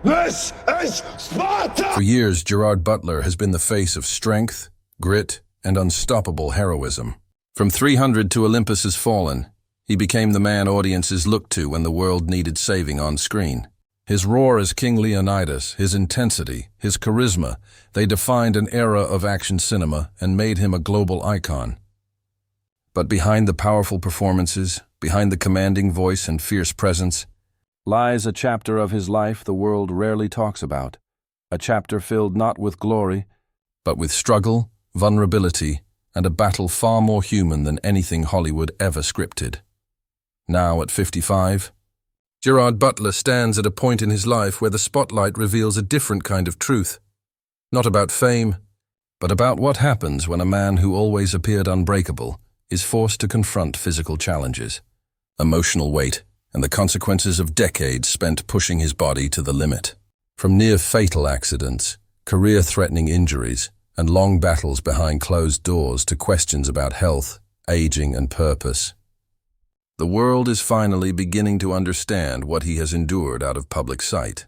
This is Sparta! For years, Gerard Butler has been the face of strength, grit, and unstoppable heroism. From 300 to Olympus Has Fallen, he became the man audiences looked to when the world needed saving on screen. His roar as King Leonidas, his intensity, his charisma, they defined an era of action cinema and made him a global icon. But behind the powerful performances, behind the commanding voice and fierce presence, lies a chapter of his life the world rarely talks about, a chapter filled not with glory, but with struggle, vulnerability, and a battle far more human than anything Hollywood ever scripted. Now at 55, Gerard Butler stands at a point in his life where the spotlight reveals a different kind of truth. Not about fame, but about what happens when a man who always appeared unbreakable is forced to confront physical challenges, emotional weight, and the consequences of decades spent pushing his body to the limit. From near-fatal accidents, career-threatening injuries, and long battles behind closed doors to questions about health, aging, and purpose, the world is finally beginning to understand what he has endured out of public sight.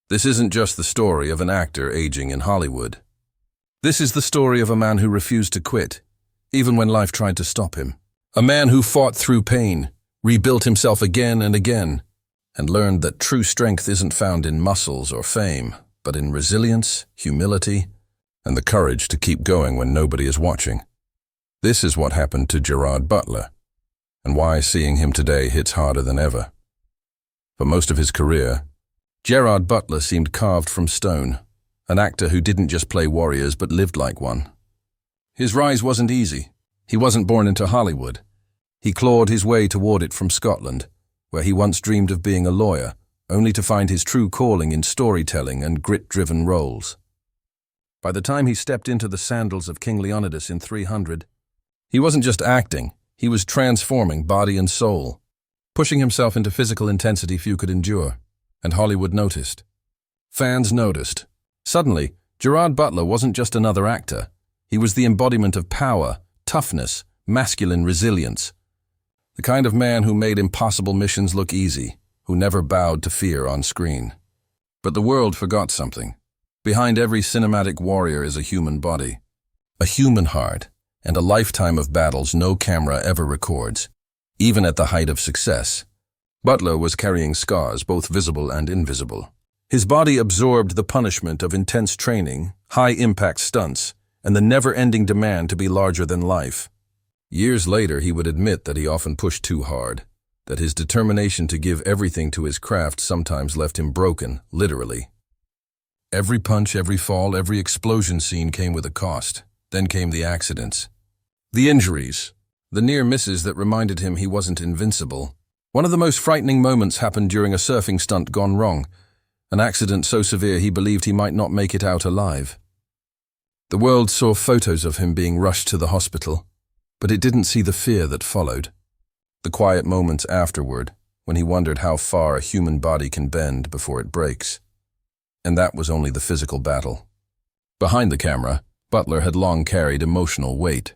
This isn't just the story of an actor aging in Hollywood. This is the story of a man who refused to quit, even when life tried to stop him. A man who fought through pain, rebuilt himself again and again, and learned that true strength isn't found in muscles or fame, but in resilience, humility, and the courage to keep going when nobody is watching. This is what happened to Gerard Butler, and why seeing him today hits harder than ever. For most of his career, Gerard Butler seemed carved from stone, an actor who didn't just play warriors but lived like one. His rise wasn't easy. He wasn't born into Hollywood. He clawed his way toward it from Scotland, where he once dreamed of being a lawyer, only to find his true calling in storytelling and grit-driven roles. By the time he stepped into the sandals of King Leonidas in 300, he wasn't just acting, he was transforming body and soul, pushing himself into physical intensity few could endure, and Hollywood noticed. Fans noticed. Suddenly, Gerard Butler wasn't just another actor. He was the embodiment of power, toughness, masculine resilience. The kind of man who made impossible missions look easy, who never bowed to fear on screen. But the world forgot something. Behind every cinematic warrior is a human body, a human heart, and a lifetime of battles no camera ever records, even at the height of success. Butler was carrying scars, both visible and invisible. His body absorbed the punishment of intense training, high-impact stunts, and the never-ending demand to be larger than life. Years later, he would admit that he often pushed too hard, that his determination to give everything to his craft sometimes left him broken, literally. Every punch, every fall, every explosion scene came with a cost. Then came the accidents. The injuries, the near misses that reminded him he wasn't invincible. One of the most frightening moments happened during a surfing stunt gone wrong, an accident so severe he believed he might not make it out alive. The world saw photos of him being rushed to the hospital, but it didn't see the fear that followed. The quiet moments afterward, when he wondered how far a human body can bend before it breaks. And that was only the physical battle. Behind the camera, Butler had long carried emotional weight,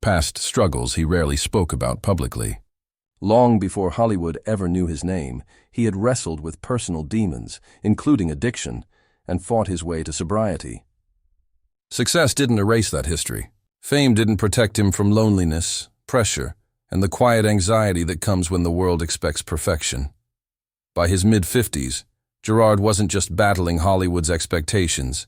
past struggles he rarely spoke about publicly. Long before Hollywood ever knew his name, he had wrestled with personal demons, including addiction, and fought his way to sobriety. Success didn't erase that history. Fame didn't protect him from loneliness, pressure, and the quiet anxiety that comes when the world expects perfection. By his mid-50s, Gerard wasn't just battling Hollywood's expectations.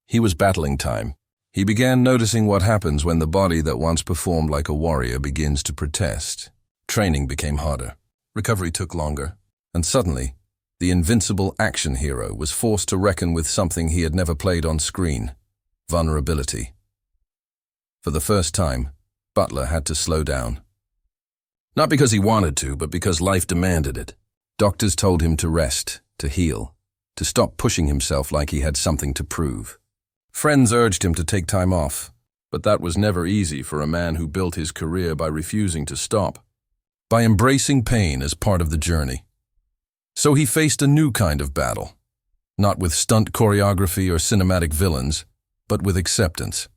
He was battling time. He began noticing what happens when the body that once performed like a warrior begins to protest. Training became harder. Recovery took longer. And suddenly, the invincible action hero was forced to reckon with something he had never played on screen: vulnerability. For the first time, Butler had to slow down. Not because he wanted to, but because life demanded it. Doctors told him to rest, to heal, to stop pushing himself like he had something to prove. Friends urged him to take time off, but that was never easy for a man who built his career by refusing to stop, by embracing pain as part of the journey. So he faced a new kind of battle, not with stunt choreography or cinematic villains, but with acceptance.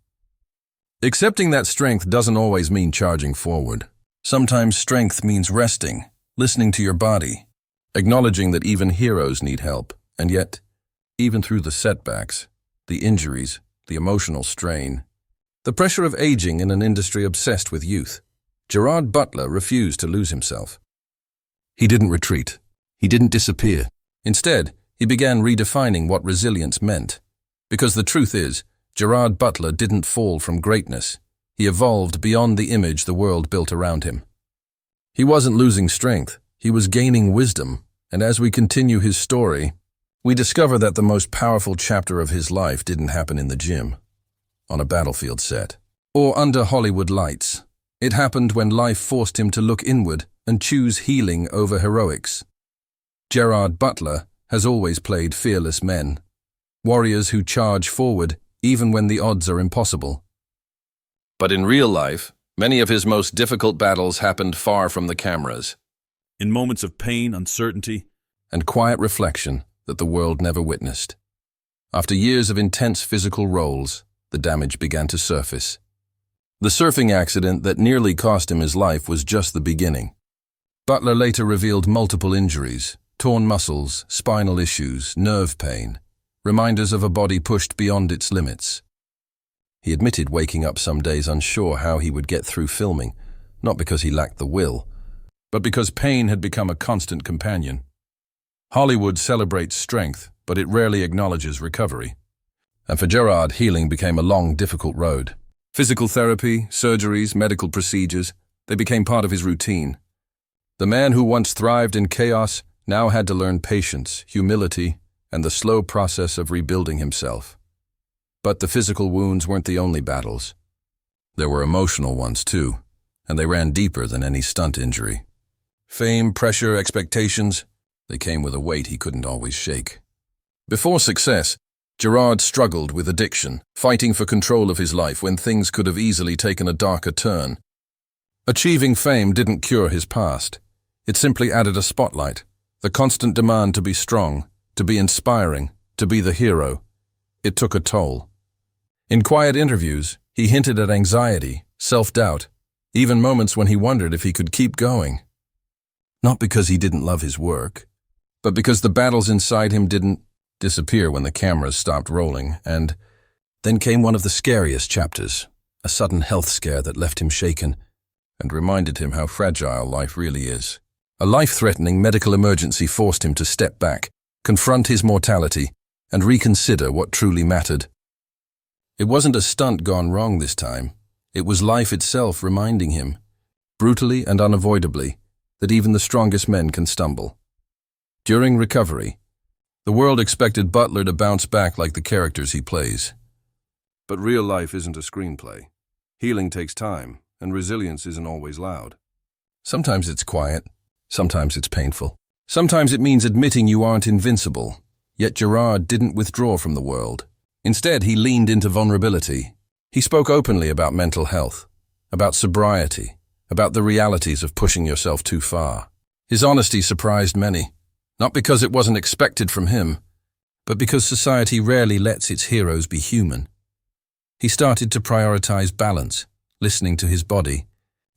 Accepting that strength doesn't always mean charging forward. Sometimes strength means resting, listening to your body, acknowledging that even heroes need help, And yet, even through the setbacks, the injuries, the emotional strain, the pressure of aging in an industry obsessed with youth, Gerard Butler refused to lose himself. He didn't retreat. He didn't disappear. Instead, he began redefining what resilience meant. Because the truth is, Gerard Butler didn't fall from greatness. He evolved beyond the image the world built around him. He wasn't losing strength. He was gaining wisdom. And as we continue his story, we discover that the most powerful chapter of his life didn't happen in the gym, on a battlefield set, or under Hollywood lights. It happened when life forced him to look inward and choose healing over heroics. Gerard Butler has always played fearless men, warriors who charge forward even when the odds are impossible. But in real life, many of his most difficult battles happened far from the cameras, in moments of pain, uncertainty, and quiet reflection that the world never witnessed. After years of intense physical roles, the damage began to surface. The surfing accident that nearly cost him his life was just the beginning. Butler later revealed multiple injuries, torn muscles, spinal issues, nerve pain, reminders of a body pushed beyond its limits. He admitted waking up some days unsure how he would get through filming, not because he lacked the will, but because pain had become a constant companion. Hollywood celebrates strength, but it rarely acknowledges recovery. And for Gerard, healing became a long, difficult road. Physical therapy, surgeries, medical procedures, they became part of his routine. The man who once thrived in chaos now had to learn patience, humility, and the slow process of rebuilding himself. But the physical wounds weren't the only battles. There were emotional ones too, and they ran deeper than any stunt injury. Fame, pressure, expectations, they came with a weight he couldn't always shake. Before success, Gerard struggled with addiction, fighting for control of his life when things could have easily taken a darker turn. Achieving fame didn't cure his past. It simply added a spotlight, the constant demand to be strong, to be inspiring, to be the hero. It took a toll. In quiet interviews, he hinted at anxiety, self-doubt, even moments when he wondered if he could keep going. Not because he didn't love his work, but because the battles inside him didn't disappear when the cameras stopped rolling. And then came one of the scariest chapters, a sudden health scare that left him shaken and reminded him how fragile life really is. A life-threatening medical emergency forced him to step back, confront his mortality, and reconsider what truly mattered. It wasn't a stunt gone wrong this time. It was life itself reminding him, brutally and unavoidably, that even the strongest men can stumble. During recovery, the world expected Butler to bounce back like the characters he plays. But real life isn't a screenplay. Healing takes time, and resilience isn't always loud. Sometimes it's quiet, sometimes it's painful. Sometimes it means admitting you aren't invincible. Yet Gerard didn't withdraw from the world. Instead, he leaned into vulnerability. He spoke openly about mental health, about sobriety, about the realities of pushing yourself too far. His honesty surprised many, not because it wasn't expected from him, but because society rarely lets its heroes be human. He started to prioritize balance, listening to his body,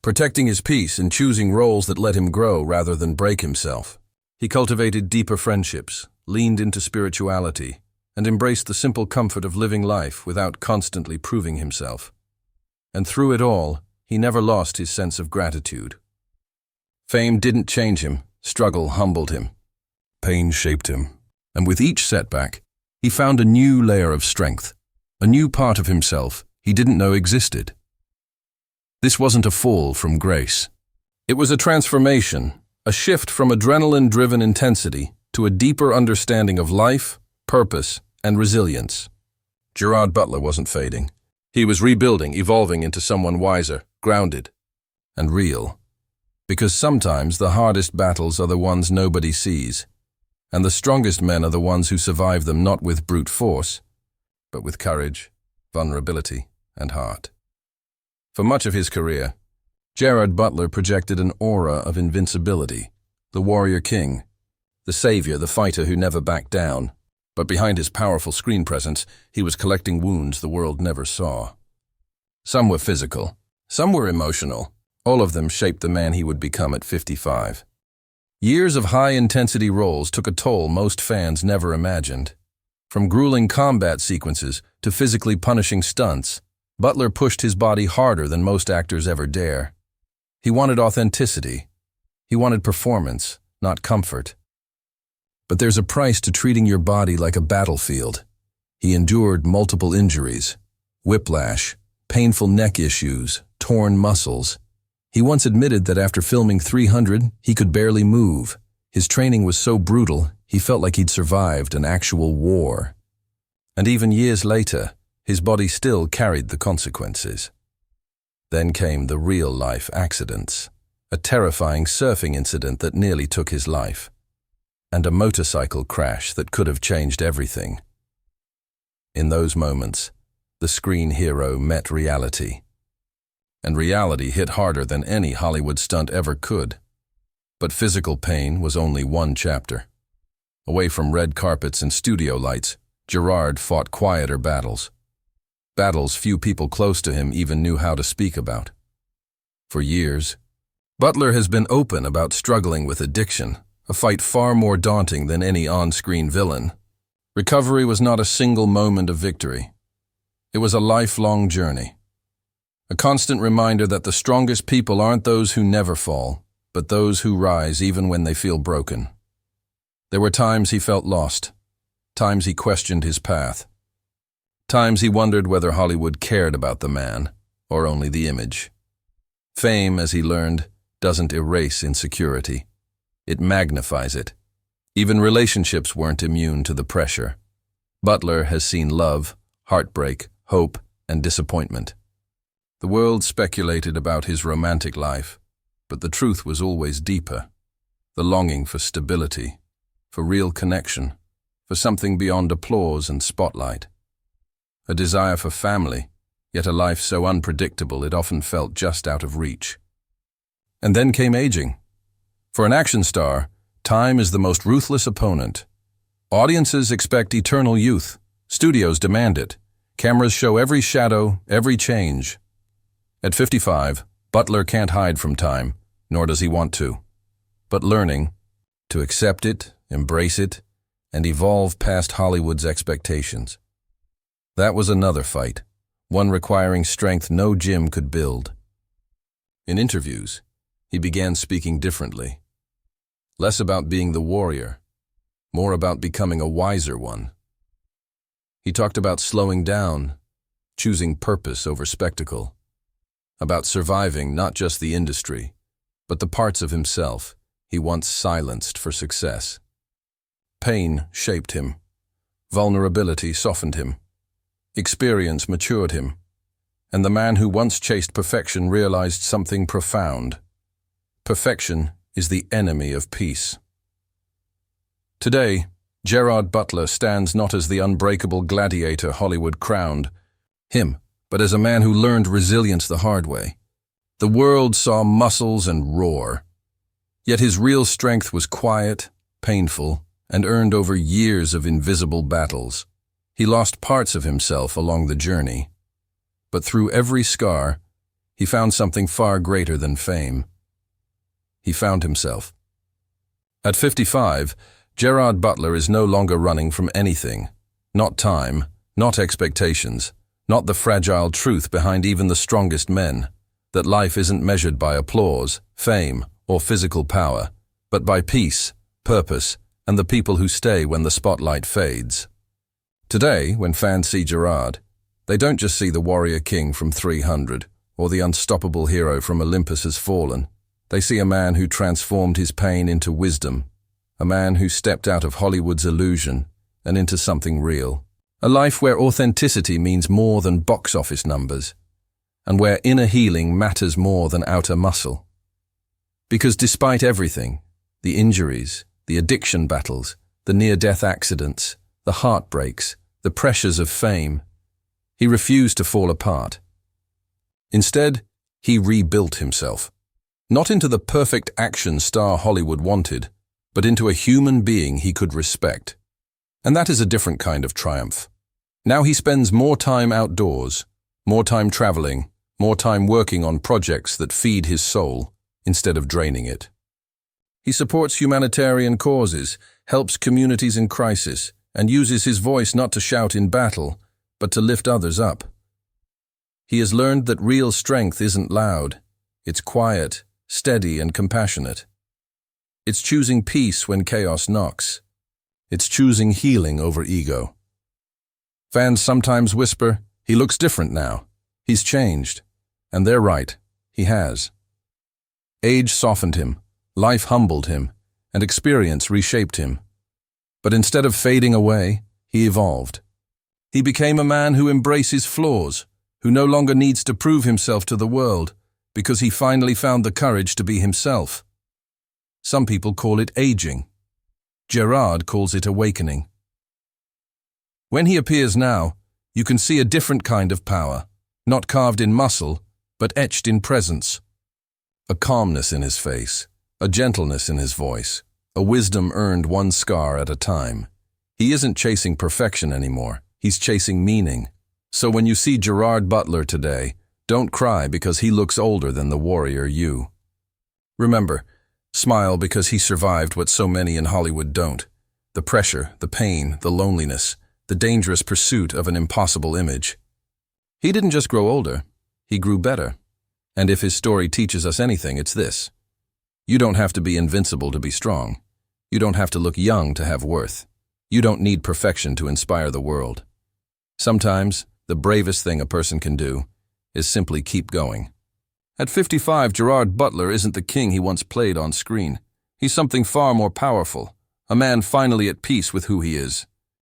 protecting his peace and choosing roles that let him grow rather than break himself. He cultivated deeper friendships, leaned into spirituality, and embraced the simple comfort of living life without constantly proving himself. And through it all, he never lost his sense of gratitude. Fame didn't change him, struggle humbled him. Pain shaped him, and with each setback, he found a new layer of strength, a new part of himself he didn't know existed. This wasn't a fall from grace. It was a transformation, a shift from adrenaline-driven intensity to a deeper understanding of life, purpose, and resilience. Gerard Butler wasn't fading. He was rebuilding, evolving into someone wiser, grounded, and real. Because sometimes the hardest battles are the ones nobody sees, and the strongest men are the ones who survive them not with brute force, but with courage, vulnerability, and heart. For much of his career, Gerard Butler projected an aura of invincibility, the warrior king, the savior, the fighter who never backed down. But behind his powerful screen presence, he was collecting wounds the world never saw. Some were physical, some were emotional. All of them shaped the man he would become at 55. Years of high-intensity roles took a toll most fans never imagined. From grueling combat sequences to physically punishing stunts, Butler pushed his body harder than most actors ever dare. He wanted authenticity. He wanted performance, not comfort. But there's a price to treating your body like a battlefield. He endured multiple injuries, whiplash, painful neck issues, torn muscles. He once admitted that after filming 300, he could barely move. His training was so brutal, he felt like he'd survived an actual war. And even years later, his body still carried the consequences. Then came the real-life accidents, a terrifying surfing incident that nearly took his life, and a motorcycle crash that could have changed everything. In those moments, the screen hero met reality. And reality hit harder than any Hollywood stunt ever could. But physical pain was only one chapter. Away from red carpets and studio lights, Gerard fought quieter battles. Battles few people close to him even knew how to speak about. For years, Butler has been open about struggling with addiction, a fight far more daunting than any on-screen villain. Recovery was not a single moment of victory. It was a lifelong journey. A constant reminder that the strongest people aren't those who never fall, but those who rise even when they feel broken. There were times he felt lost, times he questioned his path, times he wondered whether Hollywood cared about the man, or only the image. Fame, as he learned, doesn't erase insecurity. It magnifies it. Even relationships weren't immune to the pressure. Butler has seen love, heartbreak, hope, and disappointment. The world speculated about his romantic life, but the truth was always deeper. The longing for stability, for real connection, for something beyond applause and spotlight. A desire for family, yet a life so unpredictable it often felt just out of reach. And then came aging. For an action star, time is the most ruthless opponent. Audiences expect eternal youth. Studios demand it. Cameras show every shadow, every change. At 55, Butler can't hide from time, nor does he want to. But learning to accept it, embrace it, and evolve past Hollywood's expectations. That was another fight, one requiring strength no gym could build. In interviews, he began speaking differently. Less about being the warrior, more about becoming a wiser one. He talked about slowing down, choosing purpose over spectacle, about surviving not just the industry, but the parts of himself he once silenced for success. Pain shaped him. Vulnerability softened him. Experience matured him. And the man who once chased perfection realized something profound. Perfection is the enemy of peace. Today, Gerard Butler stands not as the unbreakable gladiator Hollywood crowned him, but as a man who learned resilience the hard way. The world saw muscles and roar. Yet his real strength was quiet, painful, and earned over years of invisible battles. He lost parts of himself along the journey. But through every scar, he found something far greater than fame. He found himself. At 55, Gerard Butler is no longer running from anything. Not time, not expectations, not the fragile truth behind even the strongest men, that life isn't measured by applause, fame, or physical power, but by peace, purpose, and the people who stay when the spotlight fades. Today, when fans see Gerard, they don't just see the warrior king from 300 or the unstoppable hero from Olympus Has Fallen. They see a man who transformed his pain into wisdom, a man who stepped out of Hollywood's illusion and into something real. A life where authenticity means more than box office numbers, and where inner healing matters more than outer muscle. Because despite everything, the injuries, the addiction battles, the near-death accidents, the heartbreaks, the pressures of fame, he refused to fall apart. Instead, he rebuilt himself. Not into the perfect action star Hollywood wanted, but into a human being he could respect. And that is a different kind of triumph. Now he spends more time outdoors, more time traveling, more time working on projects that feed his soul instead of draining it. He supports humanitarian causes, helps communities in crisis, and uses his voice not to shout in battle, but to lift others up. He has learned that real strength isn't loud. It's quiet, steady, and compassionate. It's choosing peace when chaos knocks. It's choosing healing over ego. Fans sometimes whisper, "He looks different now. He's changed." And they're right. He has. Age softened him, life humbled him, and experience reshaped him. But instead of fading away, he evolved. He became a man who embraces flaws, who no longer needs to prove himself to the world, because he finally found the courage to be himself. Some people call it aging. Gerard calls it awakening. When he appears now, you can see a different kind of power, not carved in muscle, but etched in presence. A calmness in his face, a gentleness in his voice, a wisdom earned one scar at a time. He isn't chasing perfection anymore, he's chasing meaning. So when you see Gerard Butler today, don't cry because he looks older than the warrior you. Remember, smile because he survived what so many in Hollywood don't. The pressure, the pain, the loneliness, the dangerous pursuit of an impossible image. He didn't just grow older, he grew better. And if his story teaches us anything, it's this. You don't have to be invincible to be strong. You don't have to look young to have worth. You don't need perfection to inspire the world. Sometimes, the bravest thing a person can do is simply keep going. At 55, Gerard Butler isn't the king he once played on screen. He's something far more powerful, a man finally at peace with who he is.